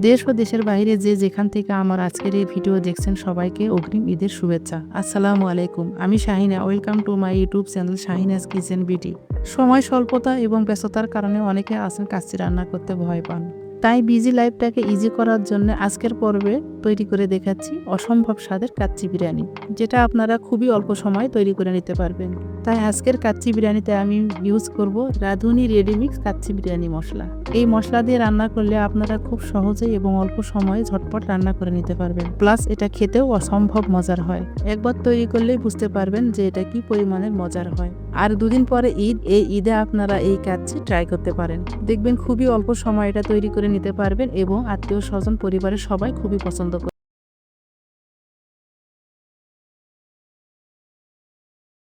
দেশ ও দেশের বাইরে যে যেখান থেকে আমার আজকের এই ভিডিও দেখছেন সবাইকে অগ্রিম ঈদের শুভেচ্ছা। আসসালামু আলাইকুম, আমি Shahina. Welcome to my YouTube channel Shahina's kitchen beauty. সময় স্বল্পতা এবং ব্যস্ততার কারণে অনেকে আছেন কাচ্চি রান্না করতে ভয় পান। তাই বিজি লাইফটাকে ইজি করার জন্য আজকের পর্বে তৈরি করে দেখাচ্ছি অসম্ভব স্বাদের কাচ্চি বিরিয়ানি, যেটা আপনারা খুবই অল্প সময়ে তৈরি করে নিতে পারবেন। তাই আজকের কাচ্চি বিরিয়ানিতে আমি ইউজ করব রাঁধুনি রেডিমিক্স কাচ্চি বিরিয়ানি মশলা। এই মশলা দিয়ে রান্না করলে আপনারা খুব সহজেই এবং অল্প সময়ে ঝটপট রান্না করে নিতে পারবেন। প্লাস এটা খেতেও অসম্ভব মজার হয়। একবার তৈরি করলেই বুঝতে পারবেন যে এটা কি পরিমাণের মজার হয়। আর দুদিন পরে ঈদ, এই ঈদে আপনারা এই কাচ্চি ট্রাই করতে পারেন। দেখবেন খুবই অল্প সময় এটা তৈরি করে নিতে পারবেন এবং আত্মীয় স্বজন পরিবারের সবাই খুবই পছন্দ করবে।